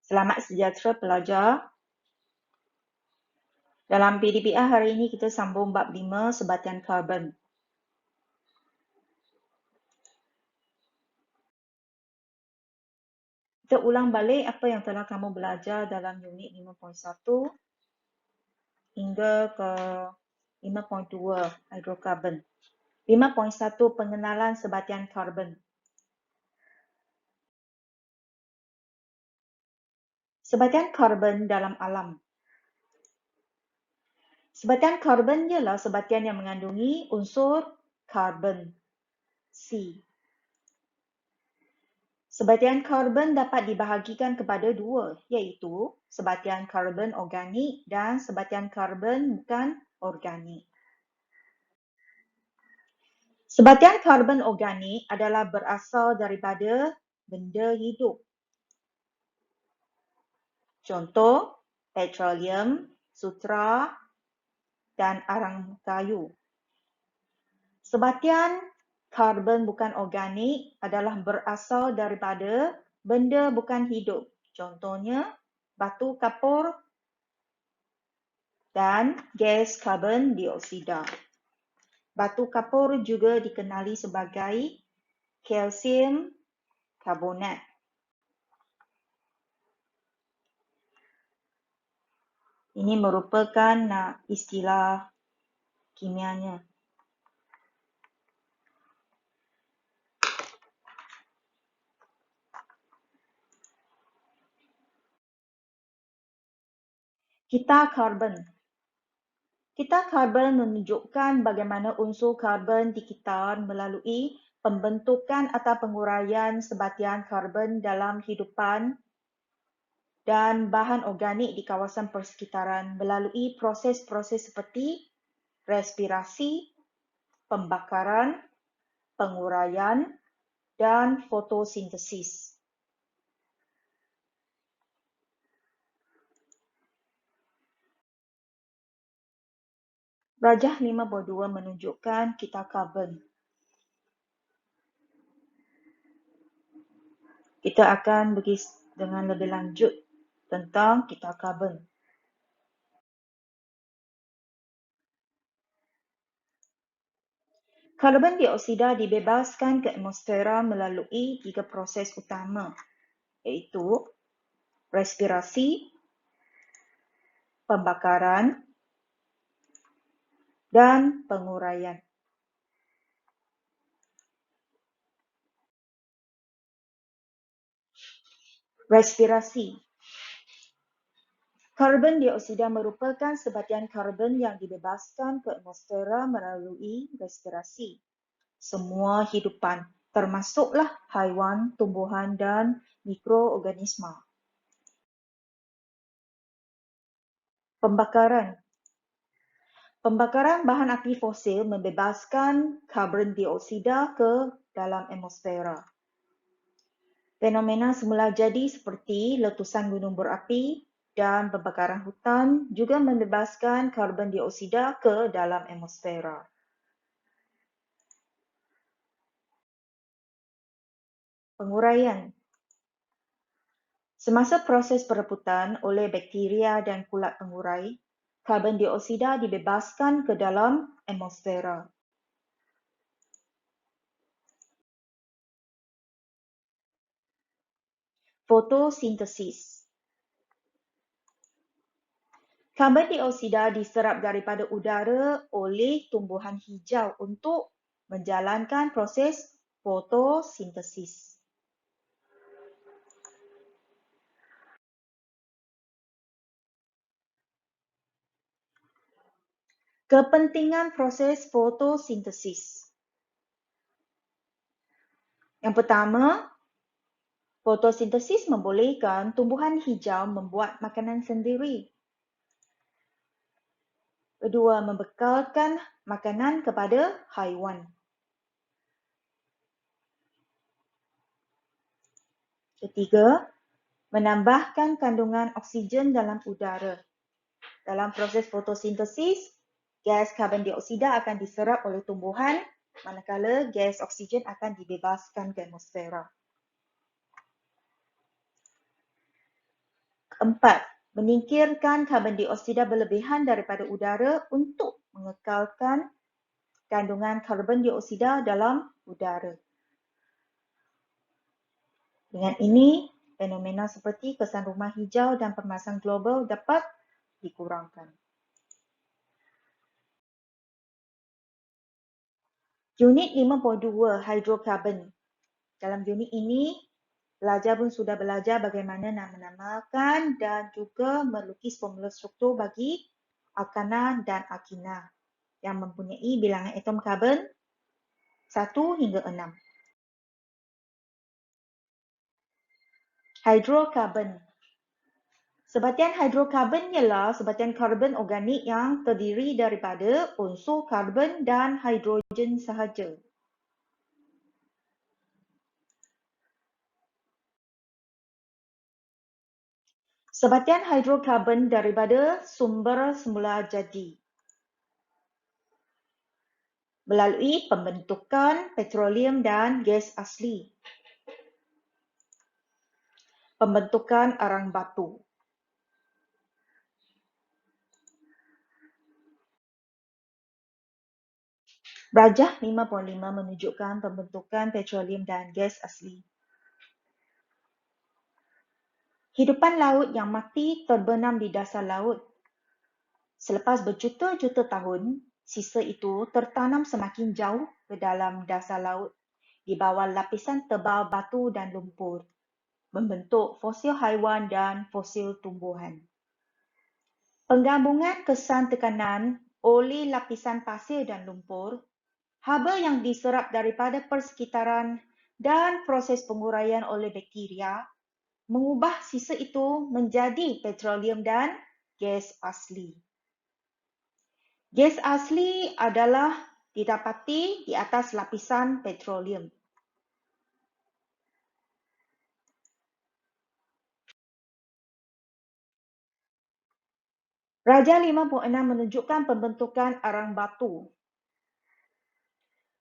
Selamat sejahtera pelajar. Dalam PDPR hari ini kita sambung bab 5 sebatian karbon. Kita ulang balik apa yang telah kamu belajar dalam unit 5.1 hingga ke 5.2 hidrokarbon. 5.1 pengenalan sebatian karbon. Sebatian karbon dalam alam. Sebatian karbon ialah sebatian yang mengandungi unsur karbon, C. Sebatian karbon dapat dibahagikan kepada dua, iaitu sebatian karbon organik dan sebatian karbon bukan organik. Sebatian karbon organik adalah berasal daripada benda hidup. Contoh, petroleum, sutra dan arang kayu. Sebatian karbon bukan organik adalah berasal daripada benda bukan hidup. Contohnya, batu kapur dan gas karbon dioksida. Batu kapur juga dikenali sebagai kalsium karbonat. Ini merupakan istilah kimianya. Kita karbon. Kita karbon menunjukkan bagaimana unsur karbon dikitar melalui pembentukan atau penguraian sebatian karbon dalam hidupan dan bahan organik di kawasan persekitaran melalui proses-proses seperti respirasi, pembakaran, penguraian, dan fotosintesis. Rajah 5.2 menunjukkan kita karbon. Kita akan pergi dengan lebih lanjut tentang kita karbon. Karbon dioksida dibebaskan ke atmosfera melalui 3 proses utama, iaitu respirasi, pembakaran, dan penguraian. Respirasi. Karbon dioksida merupakan sebatian karbon yang dibebaskan ke atmosfera melalui respirasi. Semua hidupan, termasuklah haiwan, tumbuhan dan mikroorganisma. Pembakaran. Pembakaran bahan aktif fosil membebaskan karbon dioksida ke dalam atmosfera. Fenomena semula jadi seperti letusan gunung berapi dan pembakaran hutan juga membebaskan karbon dioksida ke dalam atmosfera. Penguraian. Semasa proses perebutan oleh bakteria dan kulat pengurai, karbon dioksida dibebaskan ke dalam atmosfera. Fotosintesis. Karbon dioksida diserap daripada udara oleh tumbuhan hijau untuk menjalankan proses fotosintesis. Kepentingan proses fotosintesis. Yang pertama, fotosintesis membolehkan tumbuhan hijau membuat makanan sendiri. Kedua, membekalkan makanan kepada haiwan. Ketiga, menambahkan kandungan oksigen dalam udara. Dalam proses fotosintesis, gas karbon dioksida akan diserap oleh tumbuhan, manakala gas oksigen akan dibebaskan ke atmosfera. Keempat, menyingkirkan karbon dioksida berlebihan daripada udara untuk mengekalkan kandungan karbon dioksida dalam udara. Dengan ini, fenomena seperti kesan rumah hijau dan pemanasan global dapat dikurangkan. Unit 52, hidrokarbon. Dalam unit ini, pelajar pun sudah belajar bagaimana nak menamakan dan juga melukis formula struktur bagi alkana dan alkina yang mempunyai bilangan atom karbon 1 hingga 6. Hidrokarbon. Sebatian hidrokarbon ialah sebatian karbon organik yang terdiri daripada unsur karbon dan hidrogen sahaja. Sebatian hidrokarbon daripada sumber semula jadi melalui pembentukan petroleum dan gas asli, pembentukan arang batu. Rajah 5.5 menunjukkan pembentukan petroleum dan gas asli. Hidupan laut yang mati terbenam di dasar laut. Selepas berjuta-juta tahun, sisa itu tertanam semakin jauh ke dalam dasar laut di bawah lapisan tebal batu dan lumpur, membentuk fosil haiwan dan fosil tumbuhan. Penggabungan kesan tekanan oleh lapisan pasir dan lumpur, haba yang diserap daripada persekitaran dan proses penguraian oleh bakteria mengubah sisa itu menjadi petroleum dan gas asli. Gas asli adalah didapati di atas lapisan petroleum. Rajah 5.6 menunjukkan pembentukan arang batu.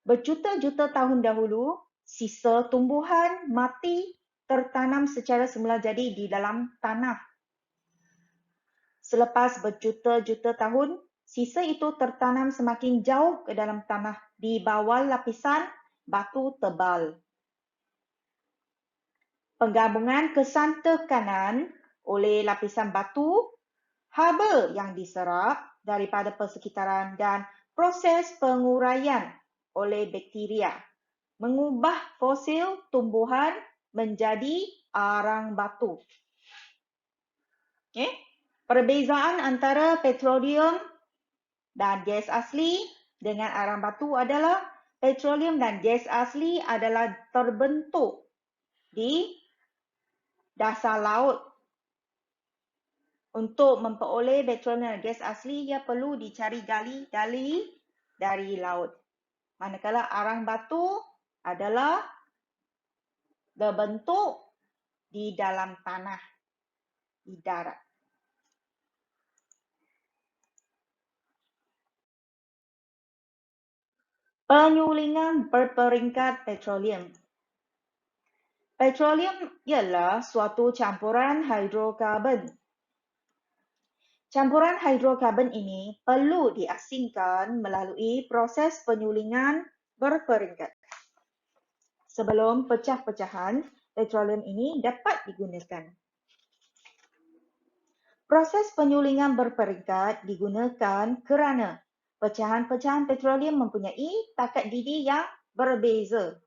Berjuta-juta tahun dahulu, sisa tumbuhan mati tertanam secara semula jadi di dalam tanah. Selepas berjuta-juta tahun, sisa itu tertanam semakin jauh ke dalam tanah di bawah lapisan batu tebal. Penggabungan kesan tekanan oleh lapisan batu, haba yang diserap daripada persekitaran dan proses penguraian oleh bakteria mengubah fosil tumbuhan menjadi arang batu. Perbezaan antara petroleum dan gas asli dengan arang batu adalah petroleum dan gas asli adalah terbentuk di dasar laut. Untuk memperoleh petroleum dan gas asli, ia perlu dicari gali dari laut. Manakala arang batu adalah berbentuk di dalam tanah, di darat. Penyulingan berperingkat petroleum. Petroleum ialah suatu campuran hidrokarbon. Campuran hidrokarbon ini perlu diasingkan melalui proses penyulingan berperingkat. Sebelum pecah-pecahan, petroleum ini dapat digunakan. Proses penyulingan berperingkat digunakan kerana pecahan-pecahan petroleum mempunyai takat didih yang berbeza.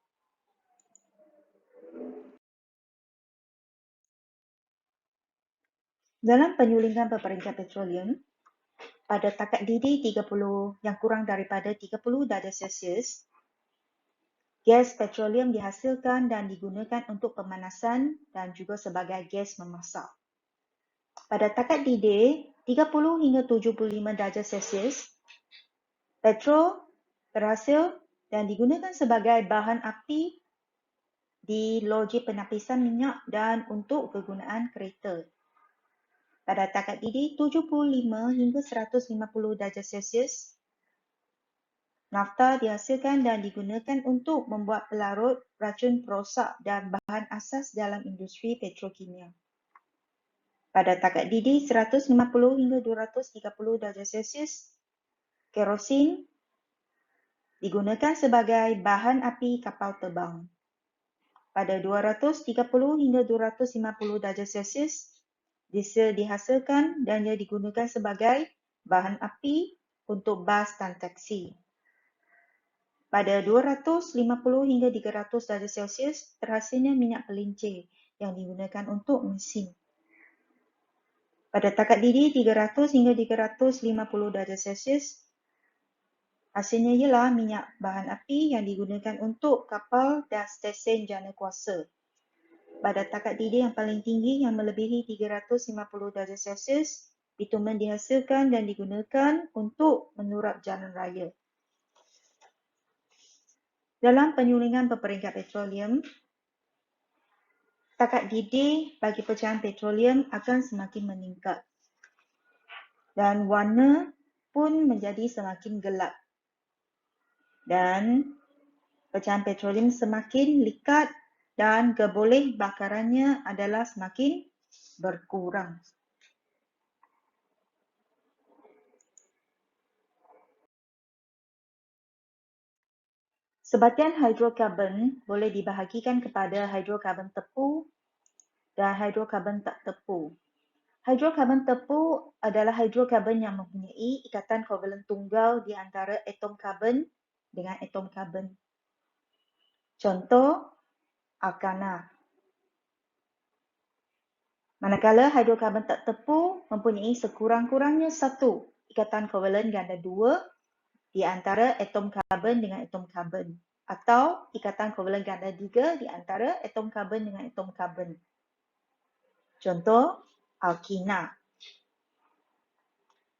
Dalam penyulingan berperingkat petroleum, pada takat didih 30 yang kurang daripada 30 darjah Celsius, gas petroleum dihasilkan dan digunakan untuk pemanasan dan juga sebagai gas memasak. Pada takat didih 30 hingga 75 darjah Celsius, petrol berhasil dan digunakan sebagai bahan api di loji penapisan minyak dan untuk kegunaan kereta. Pada takat didih 75 hingga 150 darjah Celsius, nafta dihasilkan dan digunakan untuk membuat pelarut, racun perosak dan bahan asas dalam industri petrokimia. Pada takat didih 150 hingga 230 darjah Celsius, kerosin digunakan sebagai bahan api kapal terbang. Pada 230 hingga 250 darjah Celsius, diesel dihasilkan dan ia digunakan sebagai bahan api untuk bas dan taksi. Pada 250 hingga 300 darjah Celsius, terhasilnya minyak pelincir yang digunakan untuk mesin. Pada takat didih 300 hingga 350 darjah Celsius, hasilnya ialah minyak bahan api yang digunakan untuk kapal dan stesen jana kuasa. Pada takat didih yang paling tinggi yang melebihi 350 darjah Celsius, bitumen dihasilkan dan digunakan untuk menurap jalan raya. Dalam penyulingan berperingkat petroleum, takat didih bagi pecahan petroleum akan semakin meningkat dan warna pun menjadi semakin gelap. Dan pecahan petroleum semakin likat dan geboleh bakarannya adalah semakin berkurang. Sebatian hidrokarbon boleh dibahagikan kepada hidrokarbon tepu dan hidrokarbon tak tepu. Hidrokarbon tepu adalah hidrokarbon yang mempunyai ikatan kovalen tunggal di antara atom karbon dengan atom karbon. Contoh, alkana. Manakala hidrokarbon tak tepu mempunyai sekurang-kurangnya satu ikatan kovalen ganda 2 di antara atom karbon dengan atom karbon, atau ikatan kovalen ganda 3 di antara atom karbon dengan atom karbon. Contoh, alkina.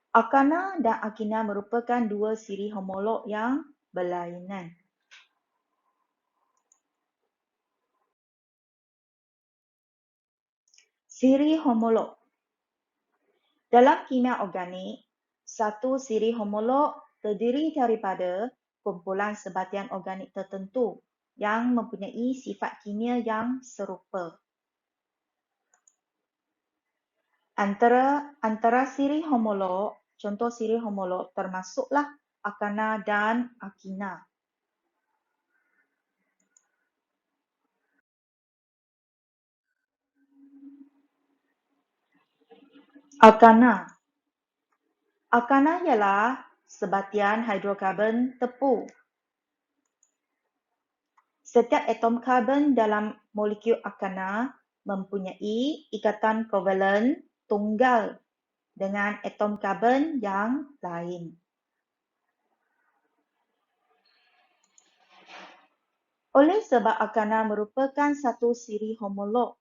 Alkana dan alkina merupakan dua siri homolog yang berlainan. Siri homolog. Dalam kimia organik, satu siri homolog terdiri daripada kumpulan sebatian organik tertentu yang mempunyai sifat kimia yang serupa. Antara siri homolog, contoh siri homolog termasuklah alkana dan alkina. Alkana. Alkana ialah sebatian hidrokarbon tepu. Setiap atom karbon dalam molekul alkana mempunyai ikatan kovalen tunggal dengan atom karbon yang lain. Oleh sebab alkana merupakan satu siri homolog,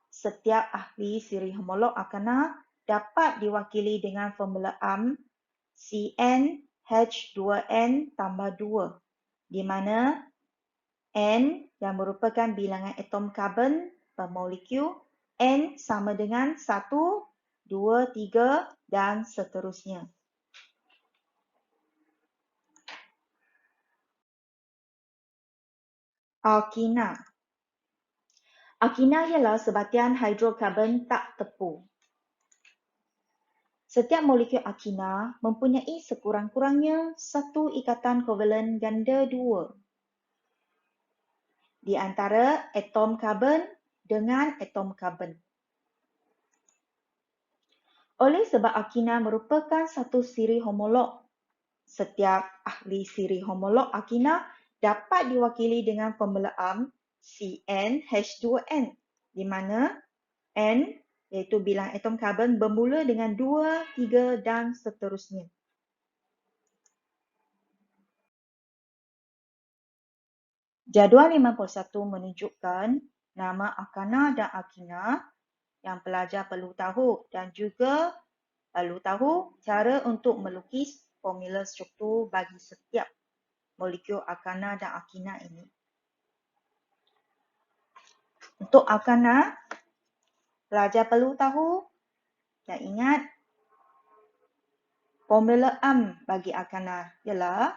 setiap ahli siri homolog alkana dapat diwakili dengan formula am CnH2n tambah 2, di mana N yang merupakan bilangan atom karbon per molekul, N sama dengan 1, 2, 3 dan seterusnya. Alkina. Alkina ialah sebatian hidrokarbon tak tepu. Setiap molekul alkina mempunyai sekurang-kurangnya satu ikatan kovalen ganda 2 di antara atom karbon dengan atom karbon. Oleh sebab alkina merupakan satu siri homolog, setiap ahli siri homolog alkina dapat diwakili dengan formula am CnH2n, di mana N iaitu bilangan atom karbon bermula dengan 2, 3 dan seterusnya. Jadual 51 menunjukkan nama alkana dan alkina yang pelajar perlu tahu dan juga perlu tahu cara untuk melukis formula struktur bagi setiap molekul alkana dan alkina ini. Untuk alkana, pelajar perlu tahu dan ingat formula am bagi alkana ialah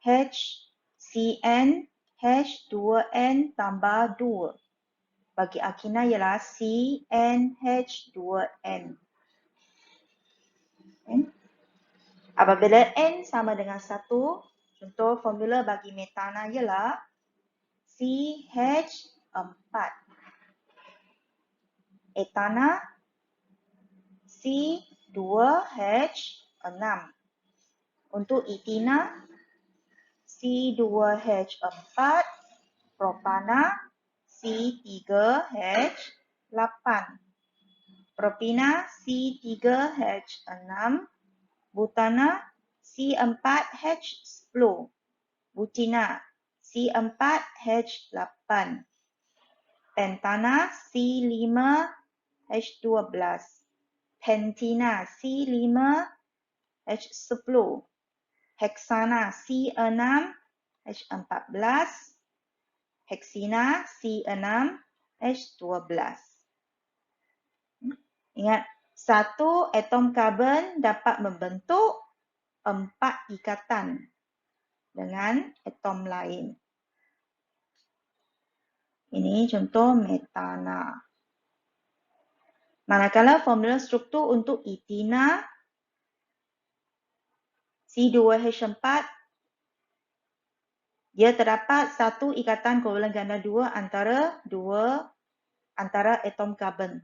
CHCN H2N tambah 2. Bagi alkina ialah CnH2n. Apabila N sama dengan 1, contoh formula bagi metana ialah CH4. Etana C2H6. Untuk etina C2H4. Propana C3H8. Propina C3H6. Butana C4H10. Butina C4H8. Pentana C5H12. Pentina C5H10. Heksana C6H14. Heksina C6H12. Ingat, satu atom karbon dapat membentuk 4 ikatan dengan atom lain. Ini contoh metana. Manakala formula struktur untuk etina C2H4, dia terdapat satu ikatan kovalent ganda 2 antara atom karbon.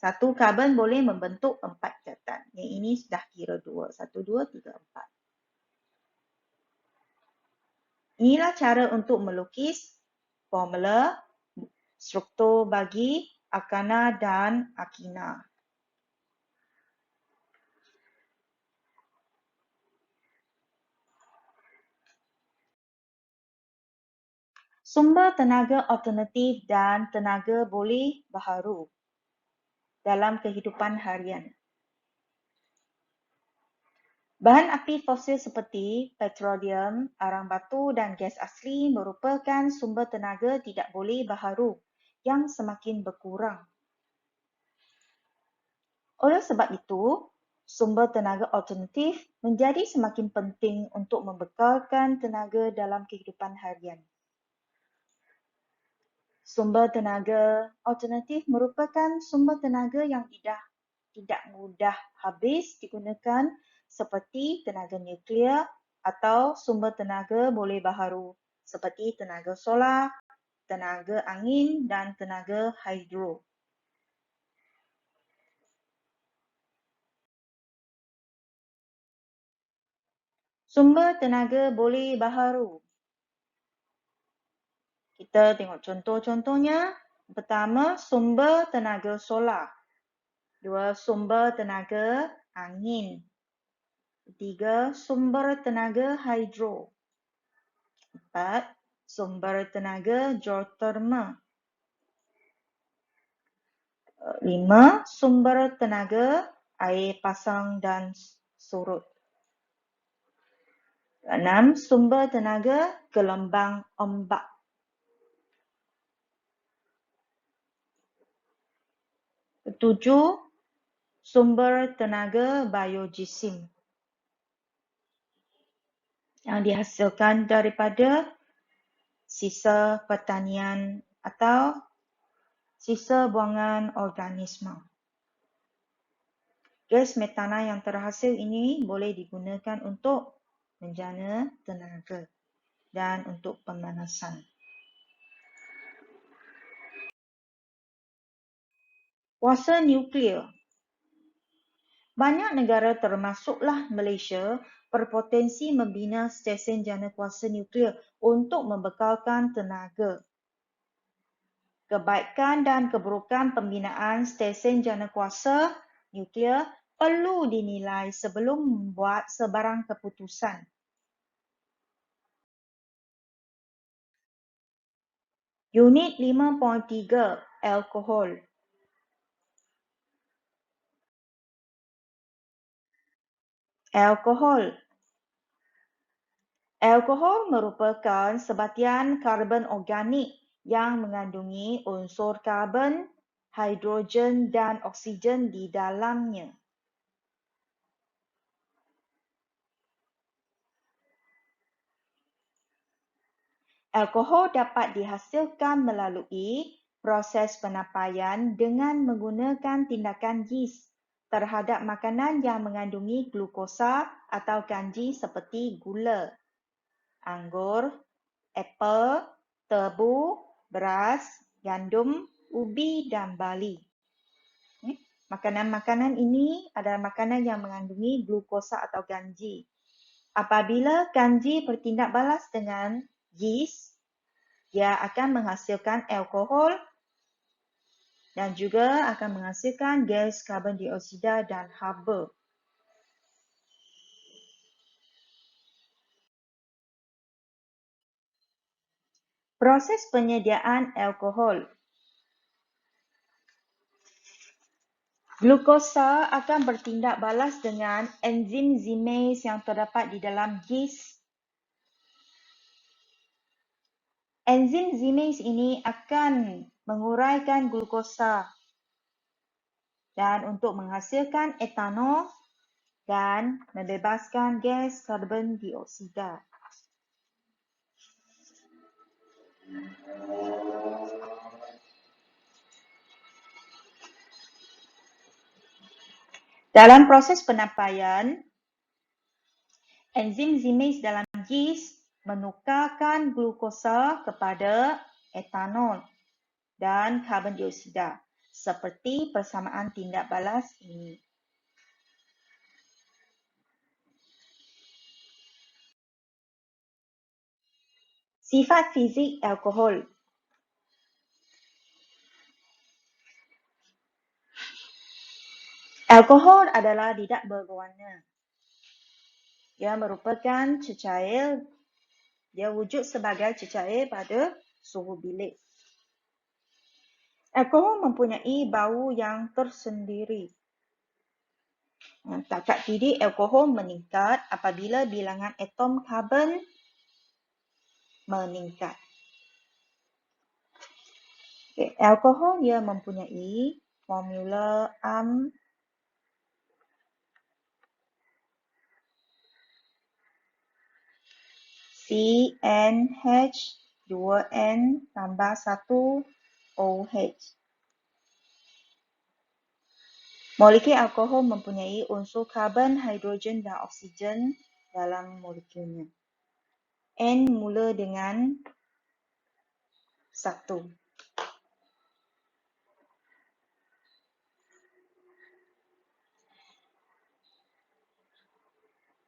Satu karbon boleh membentuk 4 ikatan. Yang ini sudah kira 2. 1, 2, 3, 4. Inilah cara untuk melukis formula struktur bagi alkana dan alkina. Sumber tenaga alternatif dan tenaga boleh baharu dalam kehidupan harian. Bahan aktif fosil seperti petroleum, arang batu dan gas asli merupakan sumber tenaga tidak boleh baharu yang semakin berkurang. Oleh sebab itu, sumber tenaga alternatif menjadi semakin penting untuk membekalkan tenaga dalam kehidupan harian. Sumber tenaga alternatif merupakan sumber tenaga yang tidak mudah habis digunakan seperti tenaga nuklear atau sumber tenaga boleh baharu seperti tenaga solar, tenaga angin dan tenaga hidro. Sumber tenaga boleh baharu. Kita tengok contoh-contohnya. Pertama, sumber tenaga solar. 2, sumber tenaga angin. 3, sumber tenaga hidro. 4, sumber tenaga geotermal. 5, sumber tenaga air pasang dan surut. 6, sumber tenaga gelombang ombak. 7, sumber tenaga biogesim yang dihasilkan daripada sisa pertanian atau sisa buangan organisma. Gas metana yang terhasil ini boleh digunakan untuk menjana tenaga dan untuk pemanasan. Kuasa nuklear. Banyak negara termasuklah Malaysia berpotensi membina stesen jana kuasa nuklear untuk membekalkan tenaga. Kebaikan dan keburukan pembinaan stesen jana kuasa nuklear perlu dinilai sebelum membuat sebarang keputusan. Unit 5.3, alkohol. Alkohol. Alkohol merupakan sebatian karbon organik yang mengandungi unsur karbon, hidrogen dan oksigen di dalamnya. Alkohol dapat dihasilkan melalui proses penapaian dengan menggunakan tindakan yeast terhadap makanan yang mengandungi glukosa atau kanji seperti gula, anggur, apel, tebu, beras, gandum, ubi dan barli. Makanan-makanan ini adalah makanan yang mengandungi glukosa atau kanji. Apabila kanji bertindak balas dengan yeast, dia akan menghasilkan alkohol dan juga akan menghasilkan gas karbon dioksida dan haba. Proses penyediaan alkohol. Glukosa akan bertindak balas dengan enzim zimase yang terdapat di dalam yeast. Enzim zimase ini akan menguraikan glukosa dan untuk menghasilkan etanol dan membebaskan gas karbon dioksida. Dalam proses penapaian, enzim zimase dalam yeast menukarkan glukosa kepada etanol dan karbon dioksida seperti persamaan tindak balas ini. Sifat fizik alkohol. Alkohol adalah tidak berwarna. Ia merupakan cecair. Dia wujud sebagai cecair pada suhu bilik. Alkohol mempunyai bau yang tersendiri. Takat tidik alkohol meningkat apabila bilangan atom karbon meningkat. Alkohol ia mempunyai formula CnH2n tambah 1OH. Molekul alkohol mempunyai unsur karbon, hidrogen dan oksigen dalam molekulnya. N mula dengan 1.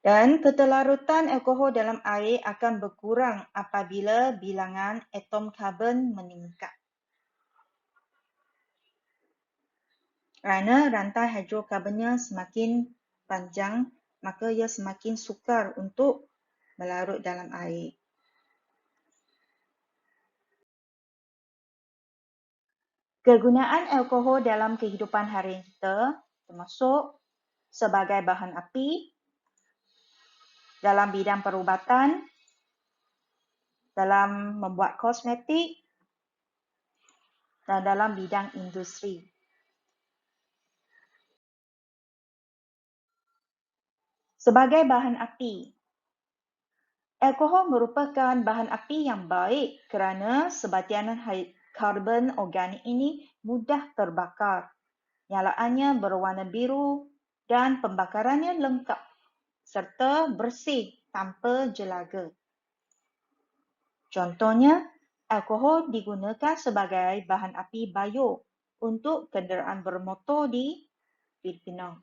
Dan keterlarutan alkohol dalam air akan berkurang apabila bilangan atom karbon meningkat. Kerana rantai hidrokarbonnya semakin panjang, maka ia semakin sukar untuk melarut dalam air. Kegunaan alkohol dalam kehidupan harian kita termasuk sebagai bahan api, dalam bidang perubatan, dalam membuat kosmetik dan dalam bidang industri. Sebagai bahan api, alkohol merupakan bahan api yang baik kerana sebatianan karbon organik ini mudah terbakar. Nyalaannya berwarna biru dan pembakarannya lengkap serta bersih tanpa jelaga. Contohnya, alkohol digunakan sebagai bahan api bio untuk kenderaan bermotor di Filipina.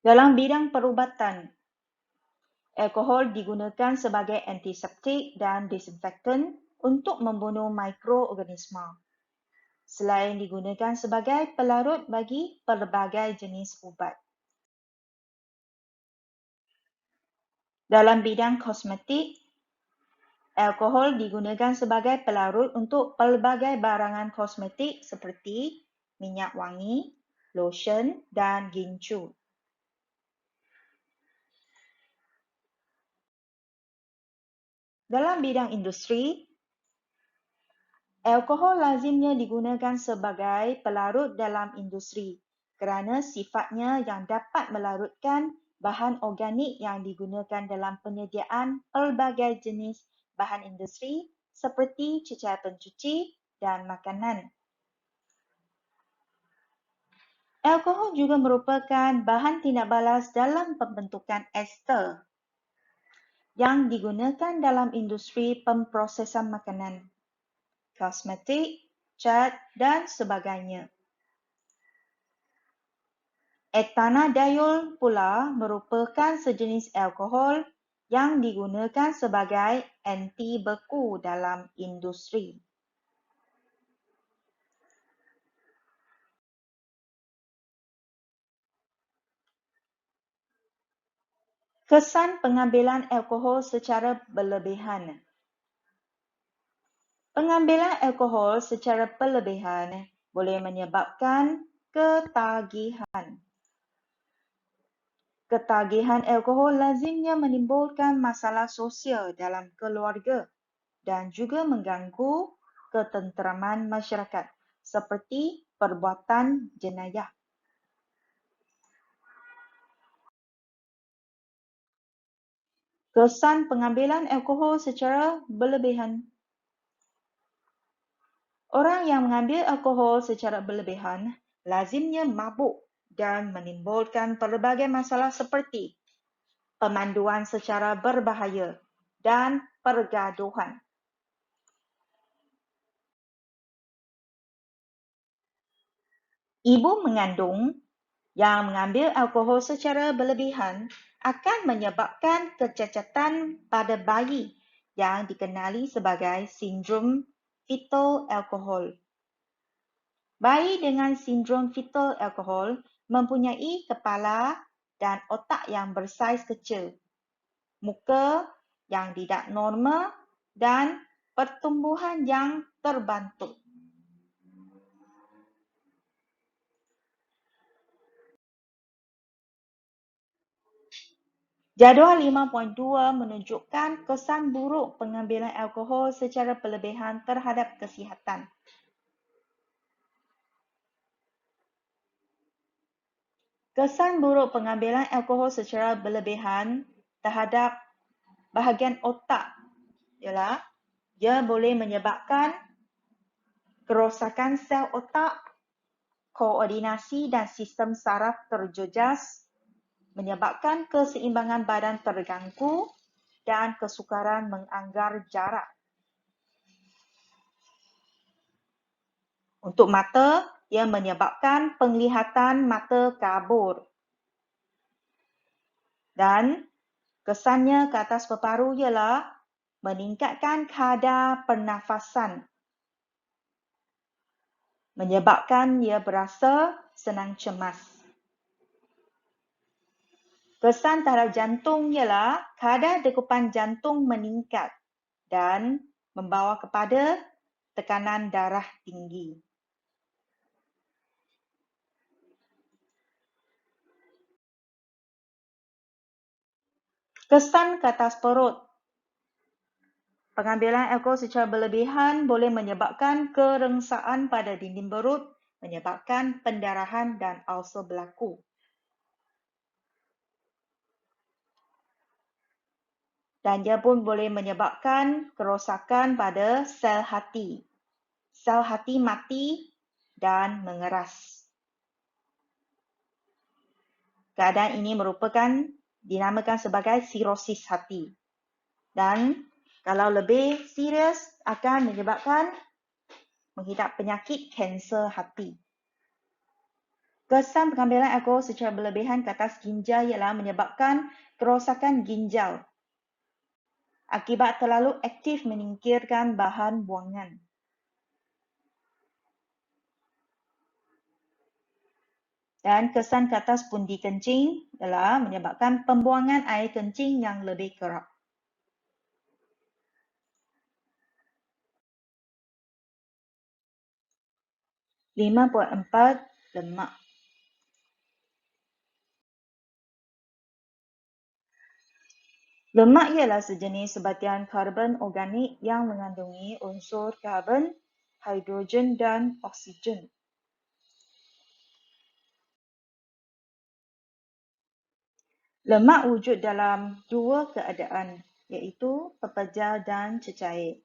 Dalam bidang perubatan, alkohol digunakan sebagai antiseptik dan desinfektan untuk membunuh mikroorganisma. Selain digunakan sebagai pelarut bagi pelbagai jenis ubat. Dalam bidang kosmetik, alkohol digunakan sebagai pelarut untuk pelbagai barangan kosmetik seperti minyak wangi, lotion dan gincu. Dalam bidang industri, alkohol lazimnya digunakan sebagai pelarut dalam industri kerana sifatnya yang dapat melarutkan bahan organik yang digunakan dalam penyediaan pelbagai jenis bahan industri seperti cecair pencuci dan makanan. Alkohol juga merupakan bahan tindak balas dalam pembentukan ester yang digunakan dalam industri pemprosesan makanan, kosmetik, cat dan sebagainya. Etanadiol pula merupakan sejenis alkohol yang digunakan sebagai anti beku dalam industri. Kesan pengambilan alkohol secara berlebihan. Pengambilan alkohol secara berlebihan boleh menyebabkan ketagihan. Ketagihan alkohol lazimnya menimbulkan masalah sosial dalam keluarga dan juga mengganggu ketenteraman masyarakat seperti perbuatan jenayah. Kesan pengambilan alkohol secara berlebihan. Orang yang mengambil alkohol secara berlebihan lazimnya mabuk dan menimbulkan pelbagai masalah seperti pemanduan secara berbahaya dan pergaduhan. Ibu mengandung yang mengambil alkohol secara berlebihan akan menyebabkan kecacatan pada bayi yang dikenali sebagai sindrom fetal alkohol. Bayi dengan sindrom fetal alkohol mempunyai kepala dan otak yang bersaiz kecil, muka yang tidak normal dan pertumbuhan yang terbantuk. Jadual 5.2 menunjukkan kesan buruk pengambilan alkohol secara berlebihan terhadap kesihatan. Kesan buruk pengambilan alkohol secara berlebihan terhadap bahagian otak ialah ia boleh menyebabkan kerosakan sel otak, koordinasi dan sistem saraf terjejas, menyebabkan keseimbangan badan terganggu dan kesukaran menganggar jarak. Untuk mata, ia menyebabkan penglihatan mata kabur. Dan kesannya ke atas peparu ialah meningkatkan kadar pernafasan, menyebabkan ia berasa senang cemas. Kesan terhadap jantung ialah kadar degupan jantung meningkat dan membawa kepada tekanan darah tinggi. Kesan ke atas perut. Pengambilan alkohol secara berlebihan boleh menyebabkan kerengsaan pada dinding perut, menyebabkan pendarahan dan ulcer berlaku. Dan ia pun boleh menyebabkan kerosakan pada sel hati. Sel hati mati dan mengeras. Keadaan ini dinamakan sebagai sirosis hati. Dan kalau lebih serius akan menyebabkan menghidap penyakit kanser hati. Kesan pengambilan alkohol secara berlebihan ke atas ginjal ialah menyebabkan kerosakan ginjal akibat terlalu aktif menyingkirkan bahan buangan. Dan kesan ke atas pundi kencing ialah menyebabkan pembuangan air kencing yang lebih kerap. (5.4) Lemak. Lemak ialah sejenis sebatian karbon organik yang mengandungi unsur karbon, hidrogen dan oksigen. Lemak wujud dalam dua keadaan, iaitu pepejar dan cecair.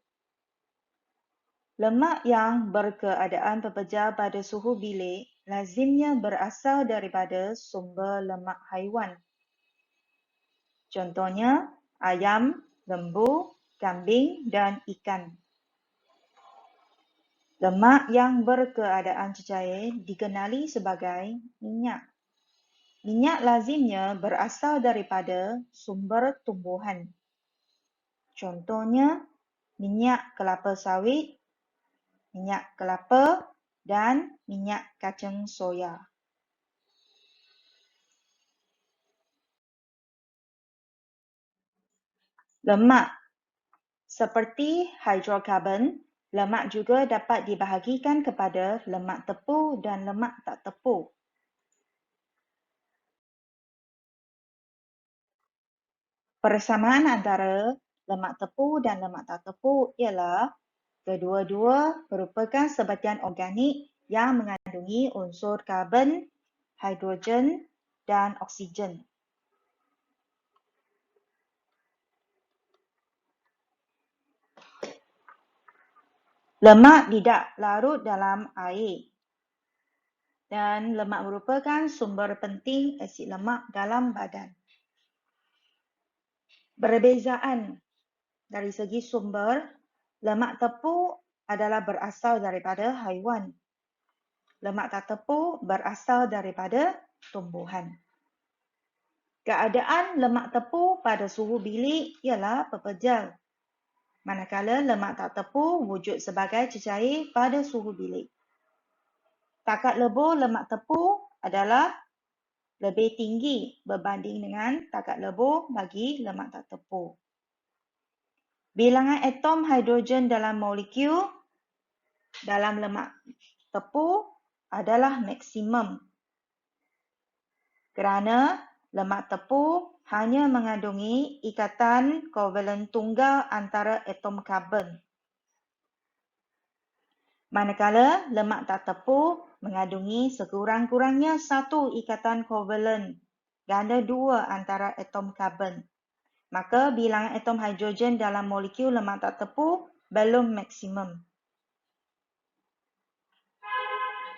Lemak yang berkeadaan pepejar pada suhu bilik lazimnya berasal daripada sumber lemak haiwan. Contohnya, ayam, lembu, kambing dan ikan. Lemak yang berkeadaan cecair dikenali sebagai minyak. Minyak lazimnya berasal daripada sumber tumbuhan. Contohnya, minyak kelapa sawit, minyak kelapa dan minyak kacang soya. Lemak seperti hidrokarbon, lemak juga dapat dibahagikan kepada lemak tepu dan lemak tak tepu. Persamaan antara lemak tepu dan lemak tak tepu ialah kedua-dua merupakan sebatian organik yang mengandungi unsur karbon, hidrogen dan oksigen. Lemak tidak larut dalam air dan lemak merupakan sumber penting asid lemak dalam badan. Perbezaan dari segi sumber, lemak tepu adalah berasal daripada haiwan. Lemak tak tepu berasal daripada tumbuhan. Keadaan lemak tepu pada suhu bilik ialah pepejar, manakala lemak tak tepu wujud sebagai cecair pada suhu bilik. Takat lebur lemak tepu adalah lebih tinggi berbanding dengan takat lebur bagi lemak tak tepu. Bilangan atom hidrogen dalam molekul dalam lemak tepu adalah maksimum kerana lemak tepu hanya mengandungi ikatan kovalen tunggal antara atom karbon. Manakala lemak tak tepu mengandungi sekurang-kurangnya satu ikatan kovalen ganda dua antara atom karbon. Maka bilangan atom hidrogen dalam molekul lemak tak tepu belum maksimum.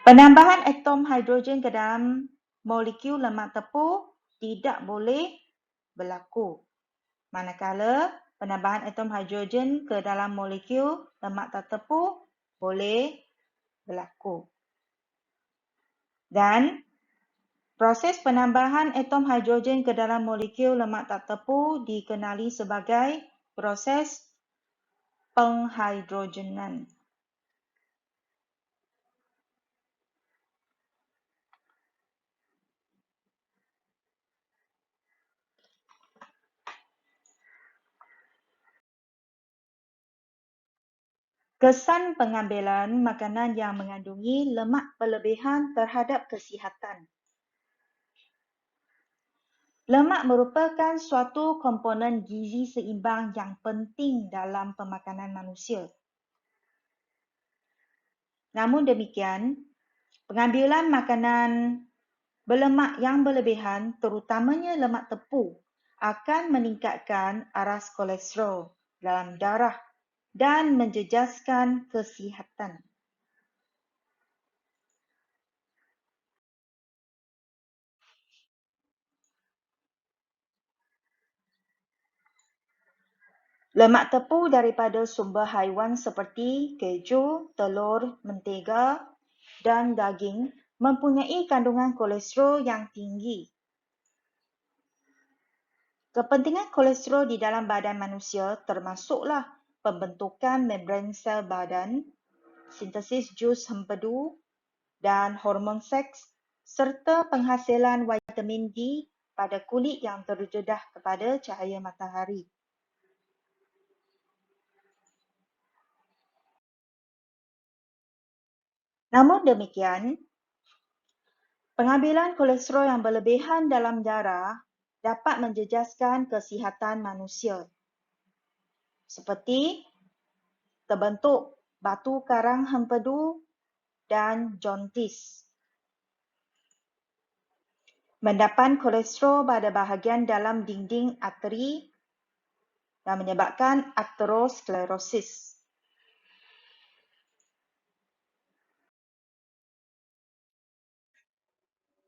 Penambahan atom hidrogen ke dalam molekul lemak tepu tidak boleh berlaku. Manakala penambahan atom hidrogen ke dalam molekul lemak tak tepu boleh berlaku. Dan proses penambahan atom hidrogen ke dalam molekul lemak tak tepu dikenali sebagai proses penghidrogenan. Kesan pengambilan makanan yang mengandungi lemak berlebihan terhadap kesihatan. Lemak merupakan suatu komponen gizi seimbang yang penting dalam pemakanan manusia. Namun demikian, pengambilan makanan berlemak yang berlebihan, terutamanya lemak tepu, akan meningkatkan aras kolesterol dalam darah dan menjejaskan kesihatan. Lemak tepu daripada sumber haiwan seperti keju, telur, mentega dan daging mempunyai kandungan kolesterol yang tinggi. Kepentingan kolesterol di dalam badan manusia termasuklah pembentukan membran sel badan, sintesis jus hempedu dan hormon seks, serta penghasilan vitamin D pada kulit yang terjedah kepada cahaya matahari. Namun demikian, pengambilan kolesterol yang berlebihan dalam darah dapat menjejaskan kesihatan manusia, seperti terbentuk batu karang hempedu dan jaundice. Mendapan kolesterol pada bahagian dalam dinding arteri dan menyebabkan aterosklerosis.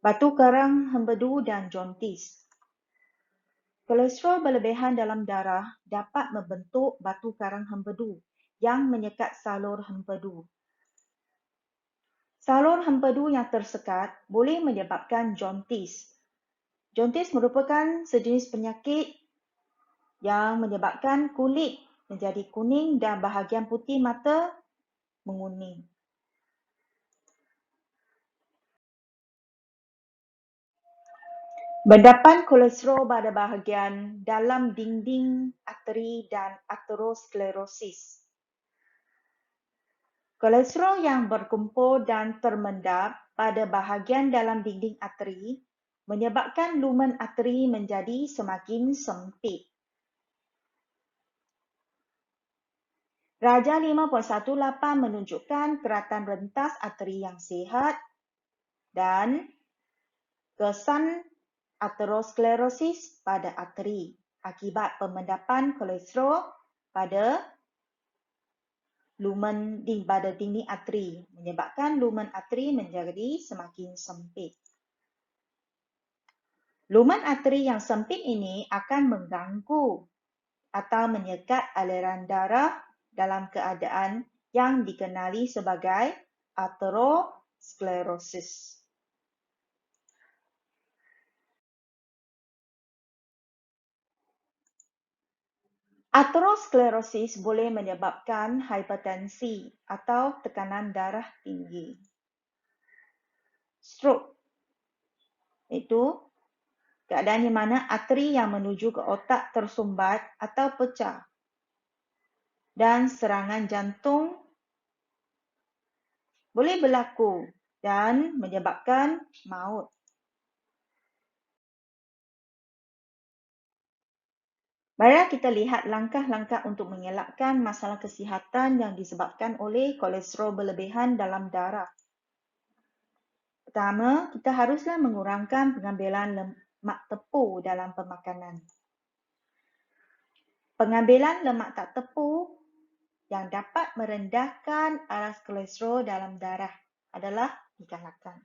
Batu karang hempedu dan jauntis. Kolesterol berlebihan dalam darah dapat membentuk batu karang hempedu yang menyekat salur hempedu. Salur hempedu yang tersekat boleh menyebabkan jauntis. Jauntis merupakan sejenis penyakit yang menyebabkan kulit menjadi kuning dan bahagian putih mata menguning. Mendapan kolesterol pada bahagian dalam dinding arteri dan aterosklerosis. Kolesterol yang berkumpul dan termendap pada bahagian dalam dinding arteri menyebabkan lumen arteri menjadi semakin sempit. Raja 5.18 menunjukkan keratan rentas arteri yang sihat dan kesan aterosklerosis pada arteri akibat pemendapan kolesterol pada lumen pada dinding arteri menyebabkan lumen arteri menjadi semakin sempit. Lumen arteri yang sempit ini akan mengganggu atau menyekat aliran darah dalam keadaan yang dikenali sebagai aterosklerosis. Aterosklerosis boleh menyebabkan hipertensi atau tekanan darah tinggi. Stroke, iaitu keadaan di mana arteri yang menuju ke otak tersumbat atau pecah. Dan serangan jantung boleh berlaku dan menyebabkan maut. Mari kita lihat langkah-langkah untuk mengelakkan masalah kesihatan yang disebabkan oleh kolesterol berlebihan dalam darah. Pertama, kita haruslah mengurangkan pengambilan lemak tepung dalam pemakanan. Pengambilan lemak tak tepung yang dapat merendahkan aras kolesterol dalam darah adalah digalakkan.